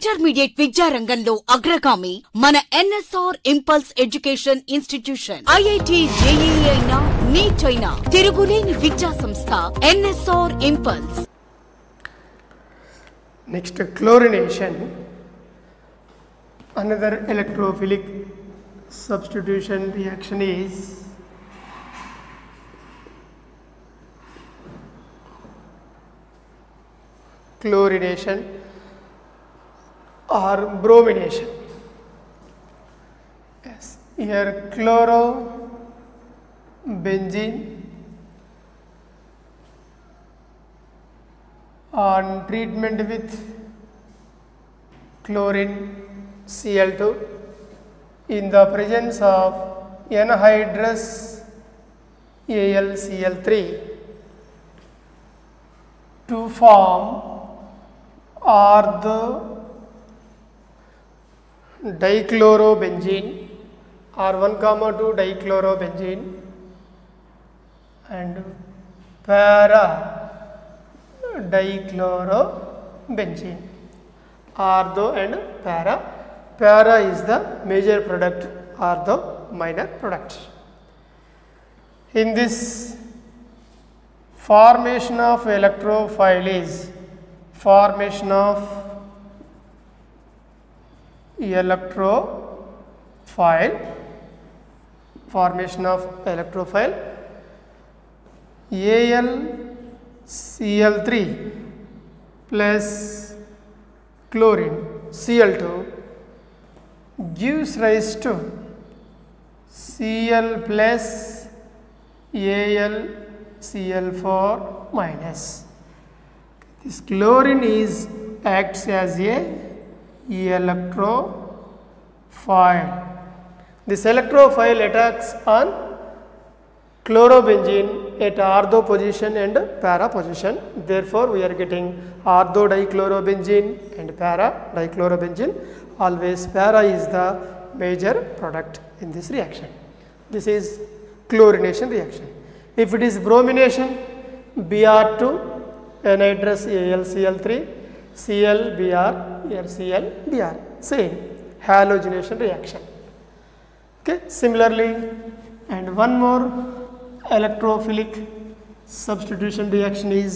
Intermediate విద్యా రంగంలో అగ్రగామి మన NSR impulse education institution. IIT, JEE అయినా, నీట్ అయినా తిరుగులేని విద్యా సంస్థ NSR impulse. Next, chlorination. Another electrophilic substitution reaction is chlorination or bromination. Yes, here chlorobenzene on treatment with chlorine Cl2 in the presence of anhydrous AlCl3 to form ortho dichlorobenzene or 1,2 dichlorobenzene and para dichlorobenzene. Ortho and para. Para is the major product, ortho minor product. In this formation of electrophile is formation of electrophile AlCl3 plus chlorine Cl2 gives rise to Cl plus AlCl4 minus. This chlorine acts as a electrophile. This electrophile attacks on chlorobenzene at ortho position and para position. Therefore, we are getting ortho dichlorobenzene and para dichlorobenzene. Always para is the major product in this reaction. This is chlorination reaction. If it is bromination, Br2 anhydrous AlCl3 Cl Br here Cl Br, same halogenation reaction. Okay, similarly, and one more electrophilic substitution reaction is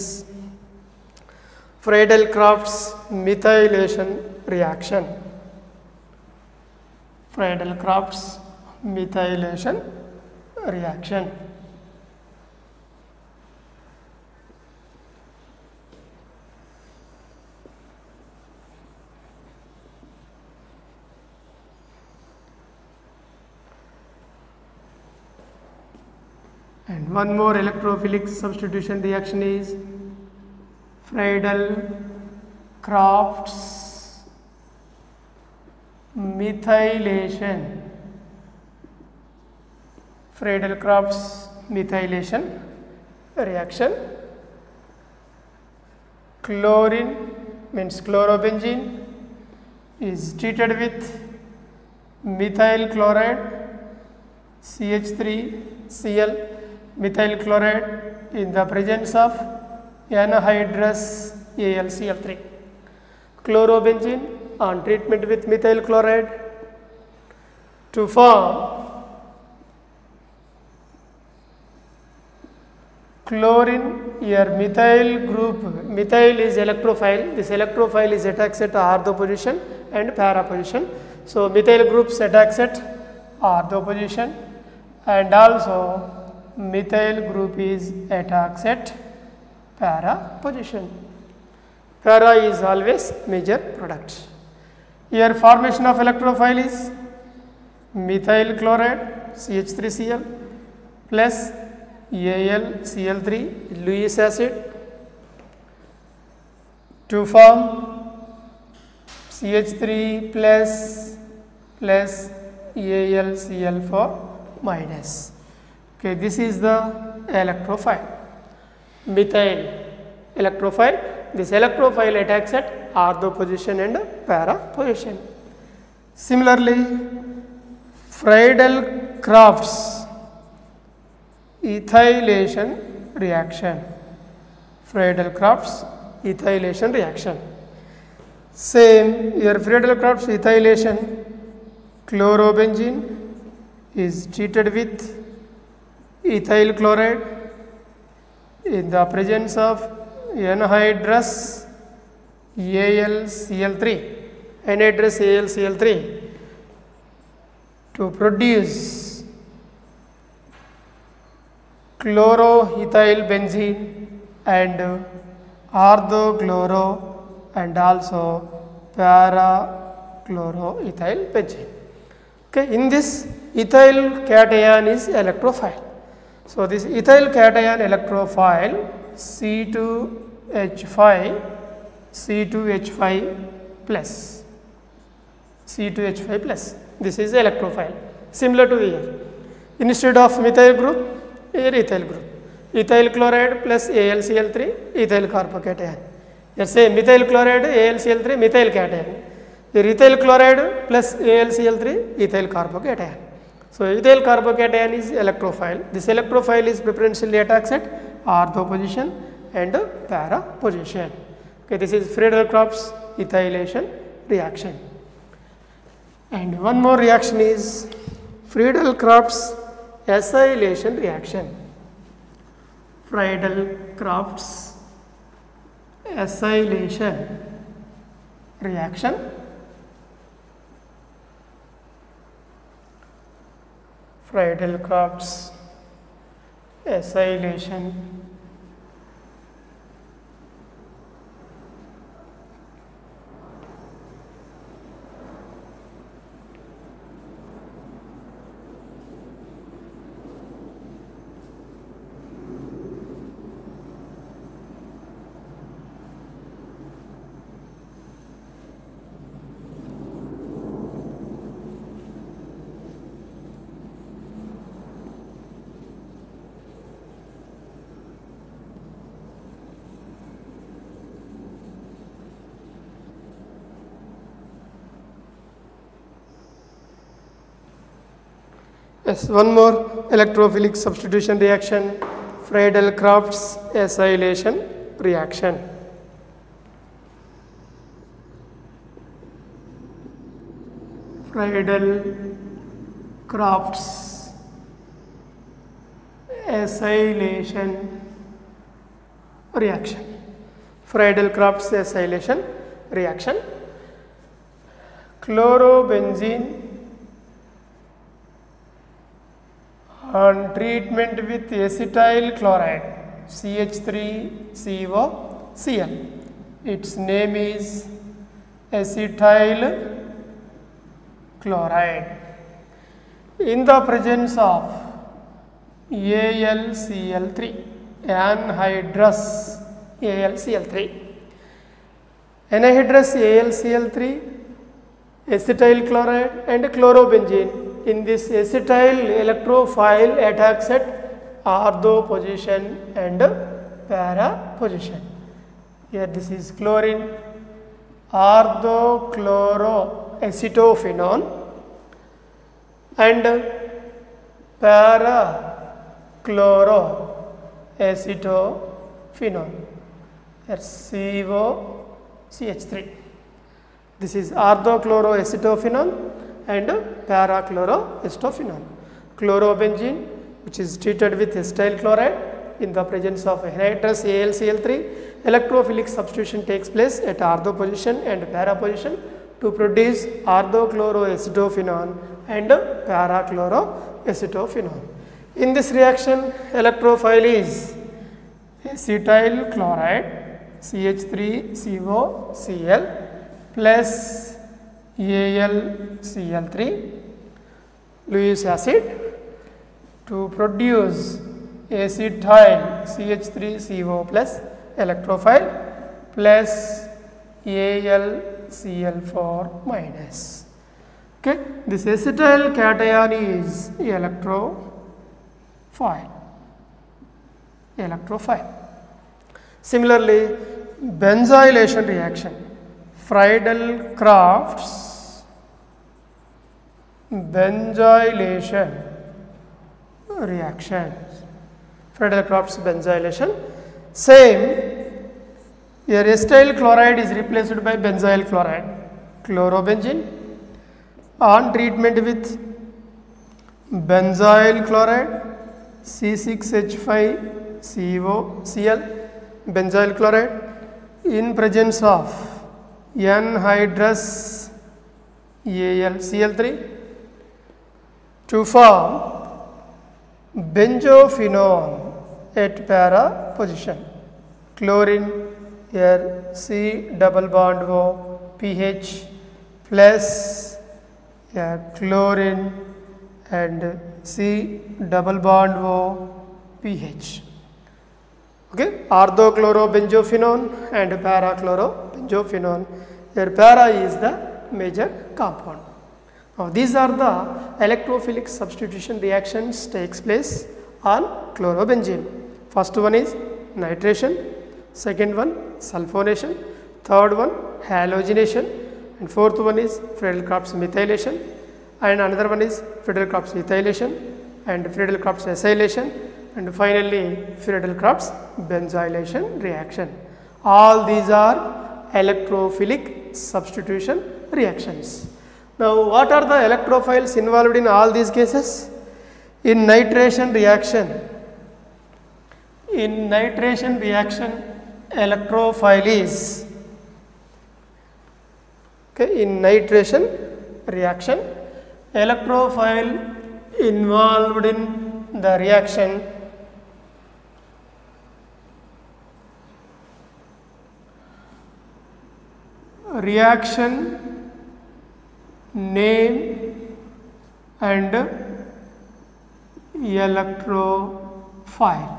Friedel-Crafts methylation reaction. Friedel-Crafts methylation reaction. And one more electrophilic substitution reaction is Friedel-Crafts methylation. Friedel-Crafts methylation reaction. Chlorine means chlorobenzene is treated with methyl chloride CH3Cl methyl chloride in the presence of anhydrous AlCl3. Chlorobenzene on treatment with methyl chloride to form chlorine. Here methyl group, methyl is electrophile. This electrophile is attacks at ortho position and para position. So methyl groups attacks at ortho position, and also methyl group is attacks at para position. Para is always major product. Here formation of electrophile is methyl chloride CH3Cl plus AlCl3 Lewis acid to form CH3 plus AlCl4 minus. Okay, this is the electrophile, methyl electrophile. This electrophile attacks at ortho position and para position. Similarly, Friedel-Crafts ethylation reaction. Friedel-Crafts ethylation reaction. Same, your Friedel-Crafts ethylation chlorobenzene is treated with ethyl chloride in the presence of anhydrous AlCl3, anhydrous AlCl3 to produce chloroethyl benzene and orthochloro and also para-chloroethyl benzene. Okay, in this ethyl cation is electrophile. So this ethyl cation electrophile C2H5 plus C2H5 plus, this is electrophile, similar to here. Instead of methyl group, here ethyl group, ethyl chloride plus AlCl3 ethyl carbocation. Here say methyl chloride AlCl3 methyl cation, here ethyl chloride plus AlCl3 ethyl carbocation. So ethyl carbocation is electrophile. This electrophile is preferentially attacks at ortho position and para position. Okay, this is Friedel-Crafts ethylation reaction. And one more reaction is Friedel-Crafts acylation reaction. Friedel-Crafts acylation reaction. Friedel-Crafts acylation Yes, one more electrophilic substitution reaction, Friedel-Crafts acylation reaction. Friedel-Crafts acylation reaction. Friedel-Crafts acylation reaction. Chlorobenzene on treatment with acetyl chloride CH3COCl. Its name is acetyl chloride. In the presence of AlCl3, anhydrous AlCl3. Anhydrous AlCl3, acetyl chloride and chlorobenzene. In this acetyl electrophile attacks at ortho position and para position. Here this is chlorine, orthochloroacetophenone and para-chloroacetophenone. Here COCH3. This is orthochloroacetophenone and para-chloroacetophenone. Chlorobenzene, which is treated with acetyl chloride in the presence of anhydrous AlCl3, electrophilic substitution takes place at ortho position and para position to produce orthochloroacetophenone and para-chloroacetophenone. In this reaction, electrophile is acetyl chloride CH3COCl plus AlCl3 Lewis acid to produce acetyl CH3CO plus electrophile plus AlCl4 minus. Okay, this acetyl cation is electrophile. Similarly, benzylation reaction, Friedel-Crafts benzylation reaction. Friedel-Crafts benzylation, same Here acetyl chloride is replaced by benzyl chloride. Chlorobenzene on treatment with benzyl chloride C6H5COCl benzyl chloride in presence of anhydrous AlCl3 to form benzophenone at para position. Chlorine here C double bond O pH plus chlorine and C double bond O pH. Okay, orthochlorobenzophenone and parachlorobenzophenone. Here para is the major compound. Now these are the electrophilic substitution reactions takes place on chlorobenzene. First one is nitration, second one sulfonation, third one halogenation, and fourth one is Friedel-Crafts methylation, and another one is Friedel-Crafts ethylation and Friedel-Crafts acylation, and finally Friedel-Crafts benzylation reaction. All these are electrophilic substitution reactions. Now what are the electrophiles involved in all these cases? In nitration reaction, electrophile is, okay, in nitration reaction, electrophile involved in the reaction name and electrophile.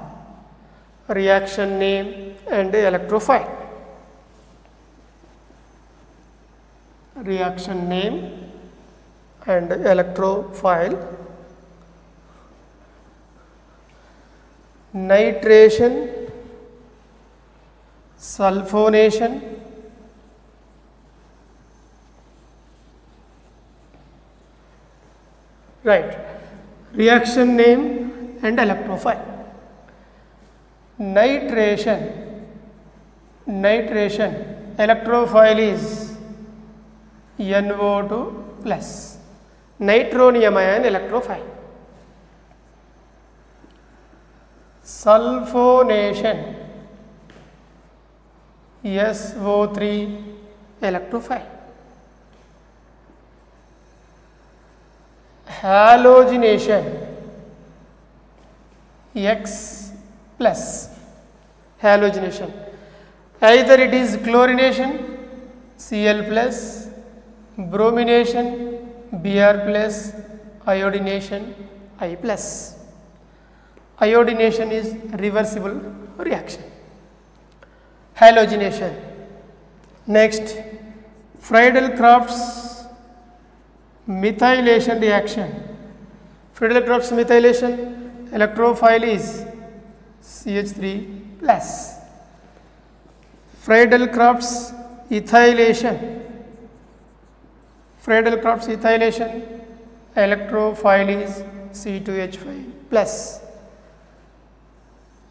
Reaction name and electrophile. Reaction name and electrophile. Nitration, sulfonation, right, reaction name and electrophile. Nitration, electrophile is NO2 plus, nitronium ion electrophile. Sulfonation, SO3 electrophile. Halogenation, X plus, halogenation. Either it is chlorination, Cl plus, bromination, Br plus, iodination, I plus. Iodination is reversible reaction. Halogenation. Next, Friedel-Crafts methylation reaction. Friedel-Crafts methylation, electrophile is CH3 plus. Friedel-Crafts ethylation, electrophile is C2H5 plus.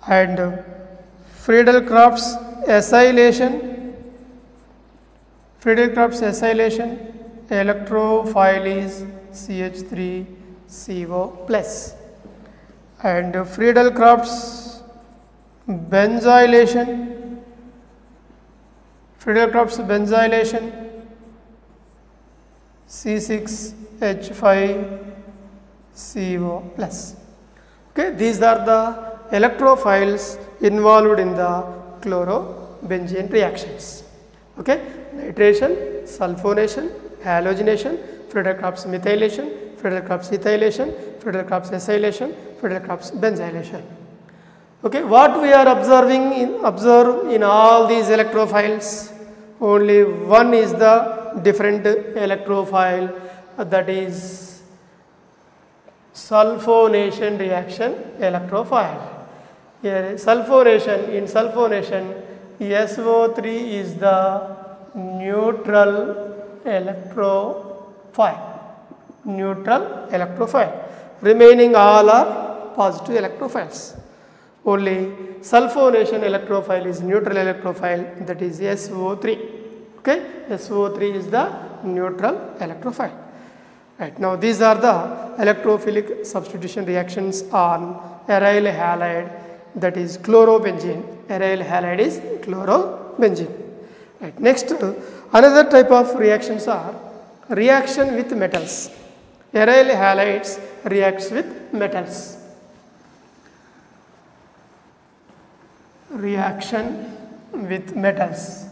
And Friedel-Crafts acylation, electrophile is CH3CO plus. And Friedel-Crafts benzylation, C6H5CO plus. Okay, these are the electrophiles involved in the chlorobenzene reactions. Okay, nitration, sulfonation, halogenation, Friedel-Crafts methylation, Friedel-Crafts ethylation, Friedel-Crafts acylation, Friedel-Crafts benzylation. Okay, what we are observe in all these electrophiles, only one is the different electrophile, that is sulfonation reaction electrophile. Here sulfonation, in sulfonation SO3 is the neutral electrophile, remaining all are positive electrophiles. Only sulfonation electrophile is neutral electrophile, that is SO3. Okay, SO3 is the neutral electrophile. Right, now these are the electrophilic substitution reactions on aryl halide, that is chlorobenzene. Aryl halide is chlorobenzene. Right, next another type of reactions are reaction with metals. Aryl halides reacts with metals. Reaction with metals.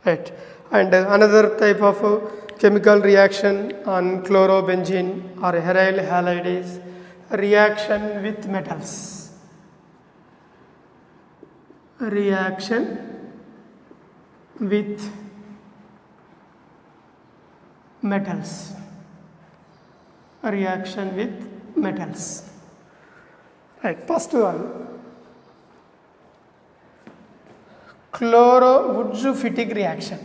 Right, and another type of chemical reaction on chlorobenzene or aryl halide is reaction with metals. Reaction with metals. Reaction with metals. Right, first one, Wurtz-Fittig reaction.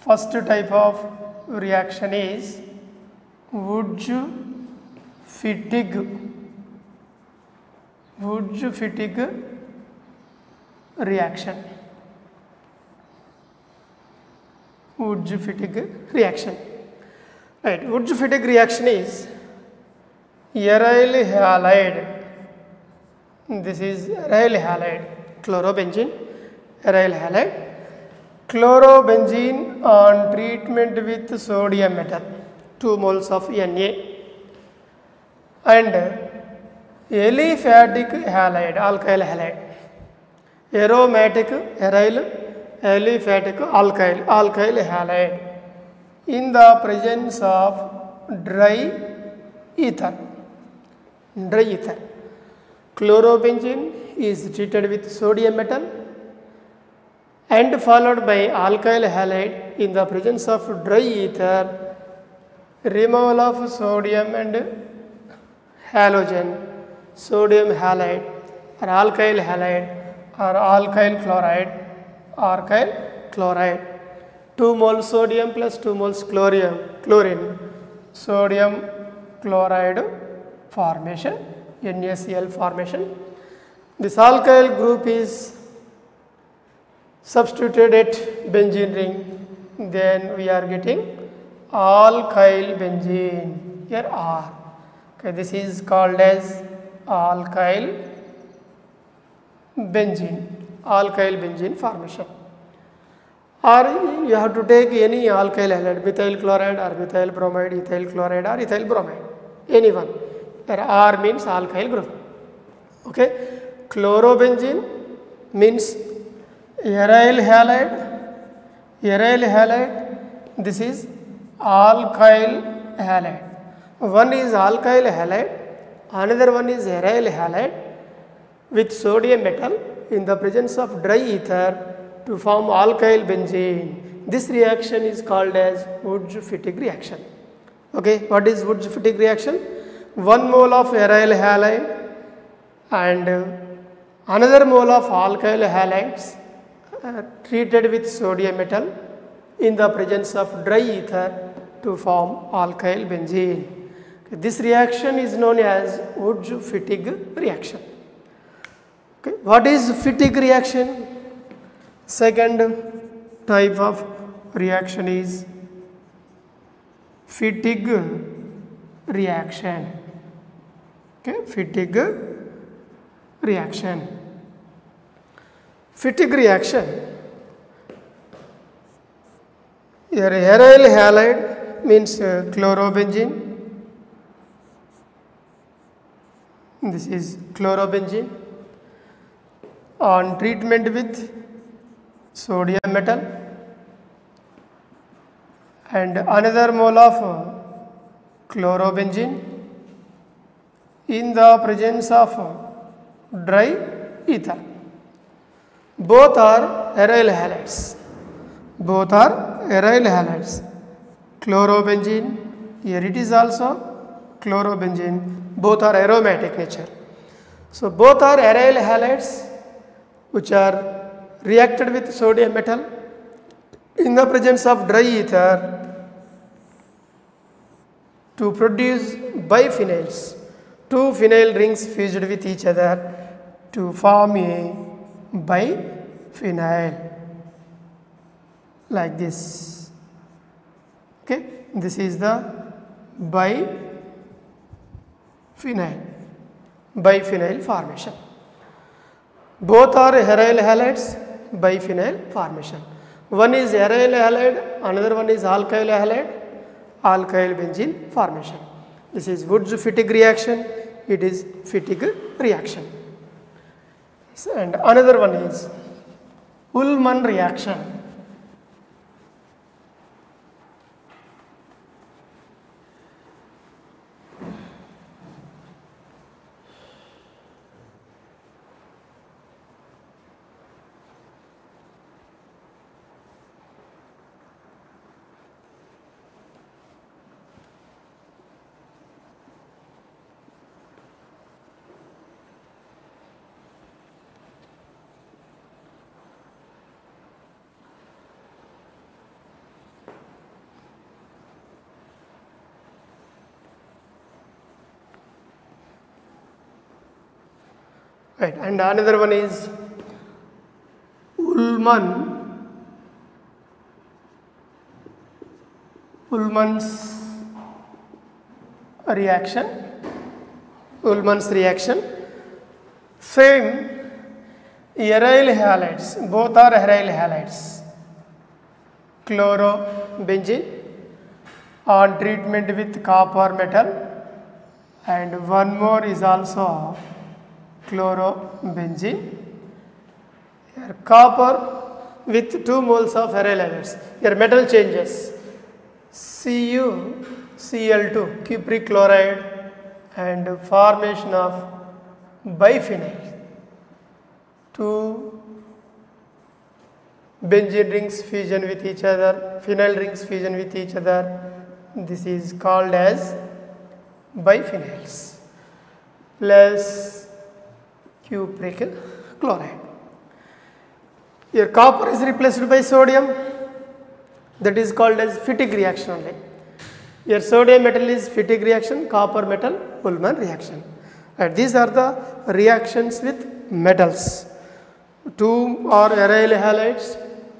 First type of reaction is Wurtz-Fittig reaction. Wurtz-Fittig reaction. Right, Wurtz-Fittig reaction is aryl halide. This is aryl halide, chlorobenzene, aryl halide. Chlorobenzene on treatment with sodium metal, 2 moles of Na, and aliphatic halide, alkyl halide. Aromatic aryl, aliphatic alkyl, alkyl halide in the presence of dry ether. Dry ether. Chlorobenzene is treated with sodium metal and followed by alkyl halide in the presence of dry ether. Removal of sodium and halogen, sodium halide or alkyl halide or alkyl chloride, 2 moles sodium plus 2 moles chlorine, sodium chloride formation, NaCl formation. This alkyl group is substituted at benzene ring, then we are getting alkyl benzene, here R. Okay, this is called as alkyl benzene formation. Or you have to take any alkyl halide, methyl chloride or methyl bromide, ethyl chloride or ethyl bromide, any one. Where R means alkyl group. Okay, chlorobenzene means aryl halide, this is alkyl halide. One is alkyl halide, another one is aryl halide with sodium metal in the presence of dry ether to form alkyl benzene. This reaction is called as Wurtz-Fittig reaction. Okay, what is Wurtz-Fittig reaction? 1 mole of aryl halide and another mole of alkyl halides treated with sodium metal in the presence of dry ether to form alkyl benzene. This reaction is known as Wurtz-Fittig reaction. Okay. What is Fittig reaction? Second type of reaction is Fittig reaction. Okay, Fittig reaction. Fittig reaction, here aryl halide means chlorobenzene This is chlorobenzene. On treatment with sodium metal, and another mole of chlorobenzene in the presence of dry ether. Both are aryl halides. Both are aryl halides. Chlorobenzene, here it is also chlorobenzene. Both are aromatic nature. So both are aryl halides which are reacted with sodium metal in the presence of dry ether to produce biphenyls. Two phenyl rings fused with each other to form a biphenyl like this. Okay, this is the biphenyl formation. Both are aryl halides, biphenyl formation. One is aryl halide, another one is alkyl halide, alkyl benzene formation. This is Wurtz-Fittig reaction, it is Fittig reaction. And another one is Ullmann reaction. Right, and another one is Ullmann's reaction. Same aryl halides, both are aryl halides. Chlorobenzene on treatment with copper metal, and one more is also chlorobenzene. Here copper with 2 moles of aryl halides. Here metal changes. CuCl2, cupric chloride, and formation of biphenyl. 2 benzene rings fusion with each other, phenyl rings fusion with each other. This is called as biphenyls plus cupric chloride. Here copper is replaced by sodium, that is called as Fittig reaction only. Here sodium metal is Fittig reaction, copper metal Ullmann reaction. And these are the reactions with metals. 2 are aryl halides,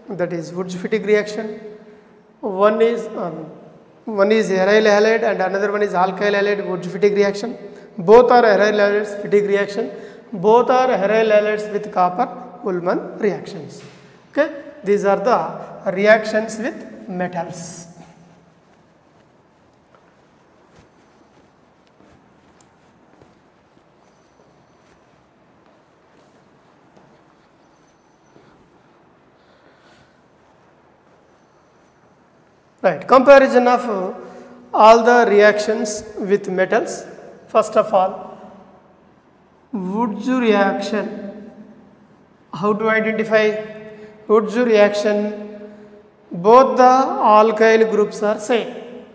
that is Wurtz-Fittig reaction. One is aryl halide and another one is alkyl halide, Wurtz-Fittig reaction. Both are aryl halides, Fittig reaction. Both are aryl halides with copper, Ullmann reactions. Okay, these are the reactions with metals. Right, comparison of all the reactions with metals. First of all, Wurtz reaction. How to identify Wurtz reaction? Both the alkyl groups are same.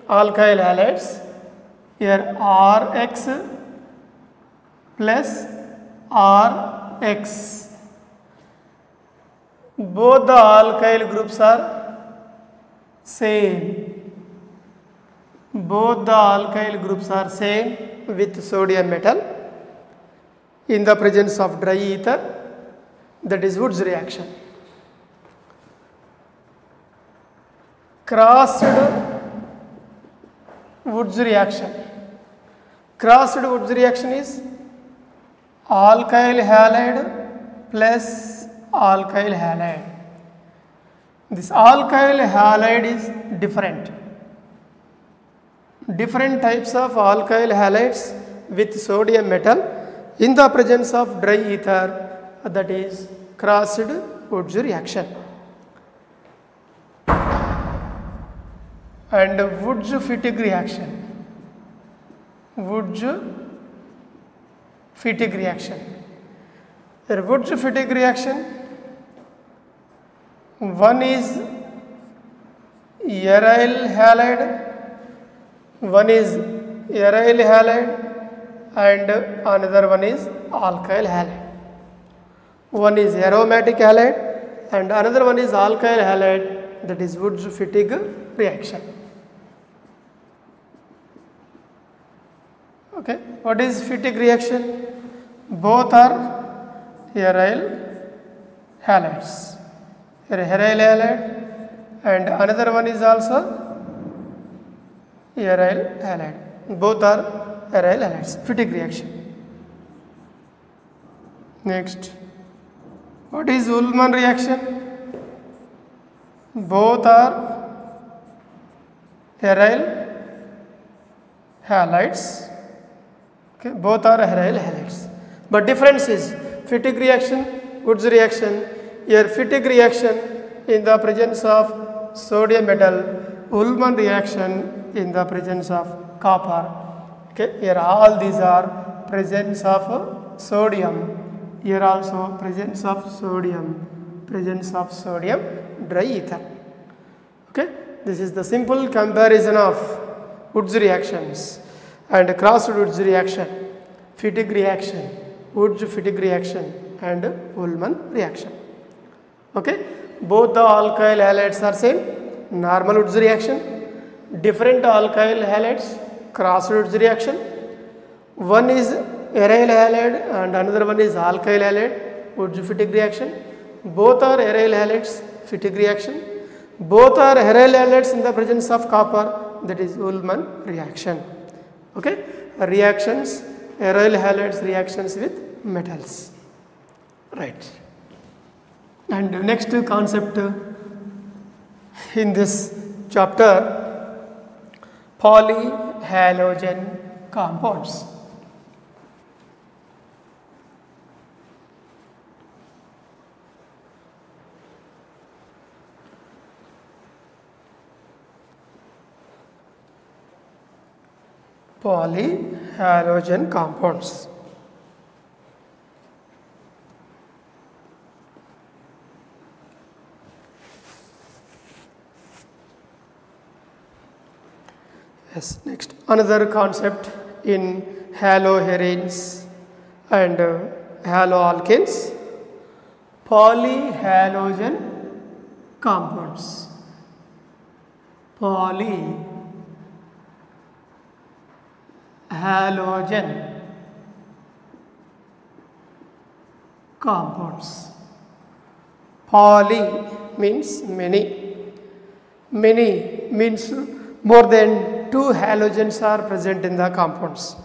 Alkyl halides. Here Rx plus Rx. Both the alkyl groups are same. Both the alkyl groups are same with sodium metal in the presence of dry ether, that is Wurtz reaction. Crossed Wurtz reaction. Crossed Wurtz reaction is alkyl halide plus alkyl halide. This alkyl halide is different. Different types of alkyl halides with sodium metal in the presence of dry ether, that is crossed Woods reaction. And Woods-Fittig reaction. Woods-Fittig reaction. The Woods-Fittig reaction, one is aryl halide, and another one is alkyl halide. One is aromatic halide and another one is alkyl halide, that is Woods-Fittig reaction. Okay, what is Fittig reaction? Both are aryl halides. Aryl halide and another one is also aryl halide. Both are aryl halides. Fittig reaction. Next, what is Ullmann reaction? Both are aryl halides. Okay, both are aryl halides. But difference is Fittig reaction, Woods reaction. Here Fittig reaction in the presence of sodium metal, Ullmann reaction in the presence of copper. Okay, here all these are presence of sodium. Here also presence of sodium dry ether. Okay, this is the simple comparison of Woods reactions and crossed Woods reaction, Fittig reaction, Woods-Fittig reaction and Ullmann reaction. Okay, both the alkyl halides are same, normal Woods reaction, different alkyl halides, crossed Woods reaction. One is aryl halide and another one is alkyl halide, Woods-Fittig reaction. Both are aryl halides, Fittig reaction. Both are aryl halides in the presence of copper, that is Ullmann reaction. Okay, reactions, aryl halides reactions with metals. Right. And next concept in this chapter, polyhalogen compounds. Polyhalogen compounds. Yes, next another concept in haloherenes and haloalkanes, polyhalogen compounds. Polyhalogen compounds. Poly means many. Many means more than 2 halogens are present in the compounds.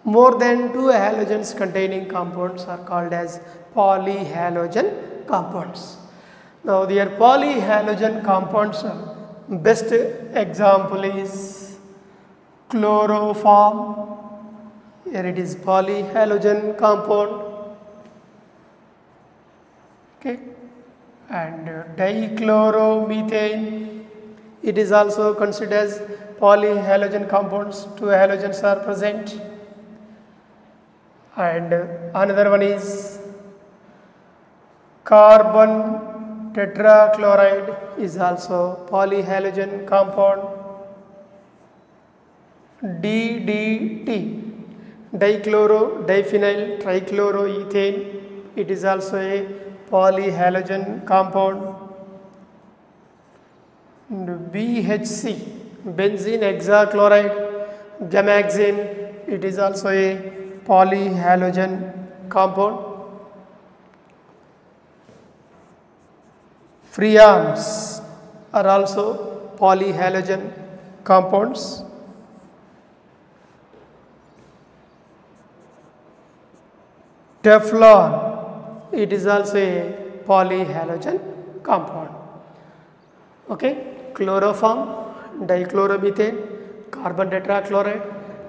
More than 2 halogens containing compounds are called as polyhalogen compounds. Now their polyhalogen compounds, best example is chloroform. Here it is polyhalogen compound. Okay, and dichloromethane, it is also considered as polyhalogen compounds. 2 halogens are present. And another one is carbon tetrachloride, is also polyhalogen compound. DDT, diphenyl trichloroethane, it is also a polyhalogen compound. And BHC, benzene hexachloride, gamaxane, it is also a polyhalogen compound. Freons are also polyhalogen compounds. Teflon, it is also a polyhalogen compound. Okay, chloroform, dichloromethane, carbon tetrachloride,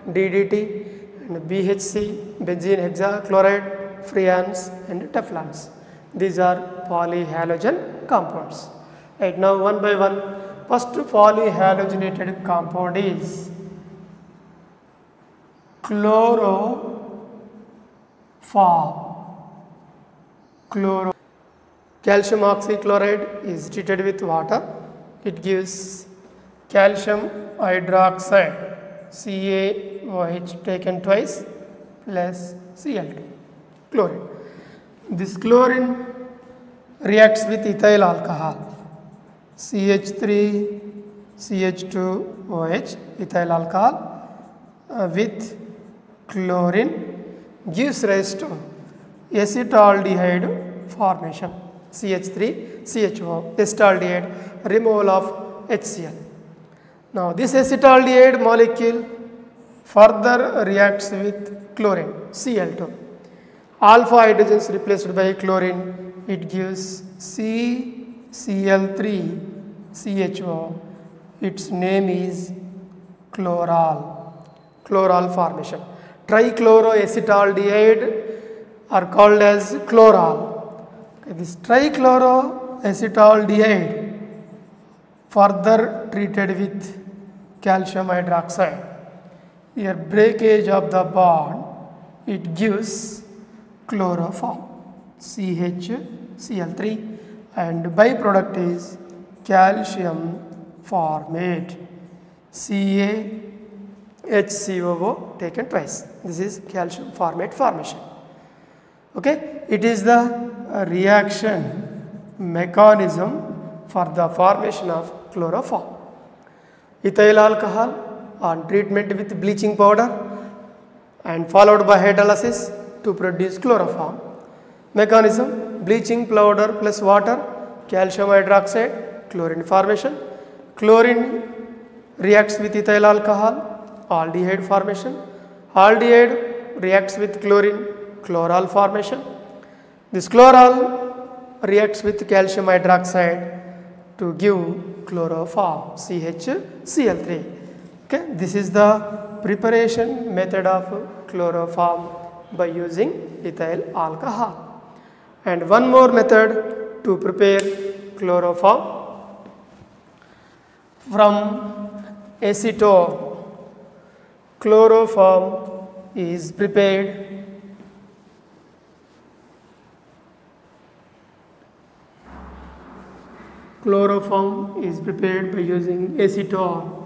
DDT, and BHC, benzene hexachloride, freons and teflons. These are polyhalogen compounds. Right, now one by one, first polyhalogenated compound is chloroform. Calcium oxychloride is treated with water. It gives calcium hydroxide, CaOH taken twice plus Cl2, chlorine. This chlorine reacts with ethyl alcohol, CH3, CH2OH, ethyl alcohol with chlorine gives rise to acetaldehyde formation, CH3, CHO, acetaldehyde, removal of HCl. Now this acetaldehyde molecule further reacts with chlorine, Cl2. Alpha hydrogens replaced by chlorine, it gives CCl3, CHO. Its name is chloral, chloral formation. Trichloroacetaldehyde are called as chloral. Okay, this trichloroacetaldehyde further treated with calcium hydroxide. Here breakage of the bond, it gives chloroform, CHCl3, and byproduct is calcium formate, CaHCOO taken twice. This is calcium formate formation. Okay, it is the reaction mechanism for the formation of chloroform. Ethyl alcohol on treatment with bleaching powder and followed by hydrolysis to produce chloroform. Mechanism: bleaching powder plus water, calcium hydroxide, chlorine formation. Chlorine reacts with ethyl alcohol, aldehyde formation. Aldehyde reacts with chlorine, chloral formation. This chloral reacts with calcium hydroxide to give chloroform, CHCl3. Okay, this is the preparation method of chloroform by using ethyl alcohol. And one more method to prepare chloroform: from acetone. Chloroform is prepared by using acetone.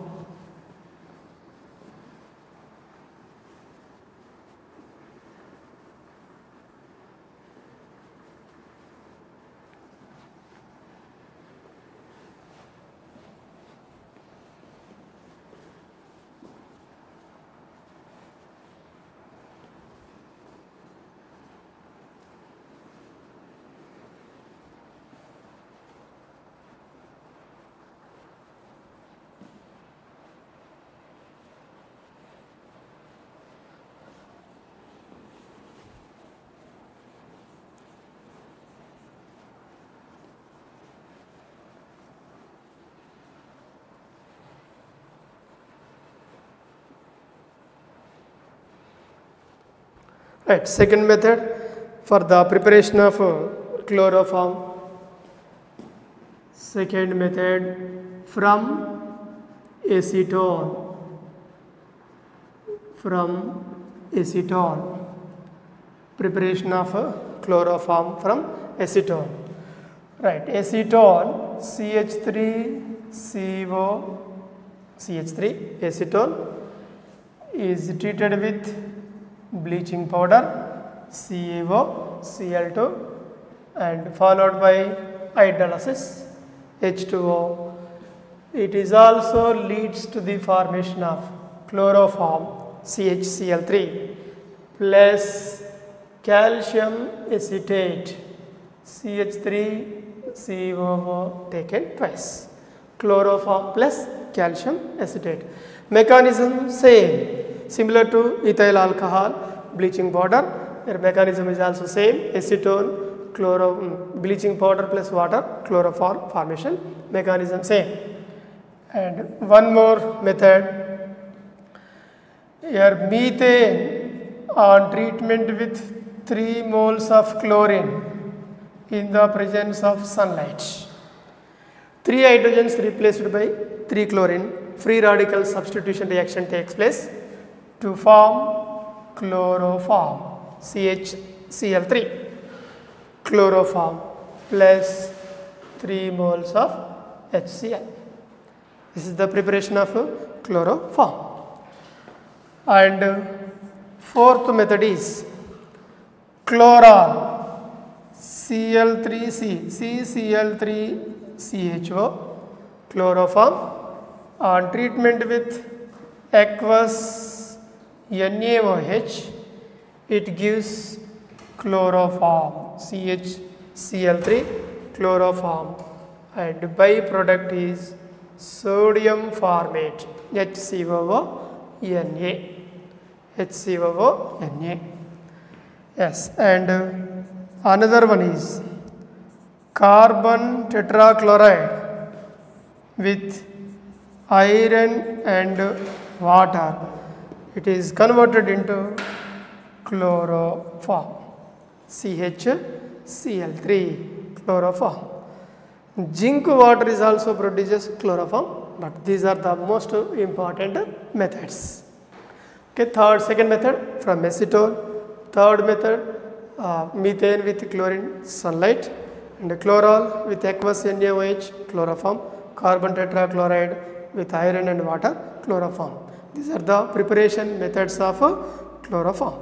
Right, second method for the preparation of chloroform. Second method, from acetone. Preparation of chloroform from acetone. Right, acetone, CH3CO, CH3, acetone is treated with bleaching powder, CaO, Cl2, and followed by hydrolysis, H2O. It is also leads to the formation of chloroform, CHCl3, plus calcium acetate, CH3COO taken twice. Chloroform plus calcium acetate. Mechanism same. Similar to ethyl alcohol, bleaching powder, their mechanism is also same: acetone, bleaching powder plus water, chloroform formation, mechanism same. And one more method, here methane on treatment with 3 moles of chlorine in the presence of sunlight. 3 hydrogens replaced by 3 chlorine, free radical substitution reaction takes place to form chloroform, CHCl3, chloroform plus 3 moles of HCl. This is the preparation of chloroform. And fourth method is chloral, Cl3C, CCl3CHO, chloroform on treatment with aqueous NaOH, it gives chloroform, CHCl3 chloroform, and byproduct is sodium formate, HCOO-Na. HCOO-Na. Yes, and another one is carbon tetrachloride with iron and water. It is converted into chloroform, CHCl3 chloroform. Zinc water is also produces chloroform, but these are the most important methods. Okay, second method from acetone. Third method, methane with chlorine sunlight, and chloral with aqueous NaOH chloroform, carbon tetrachloride with iron and water chloroform. These are the preparation methods of chloroform.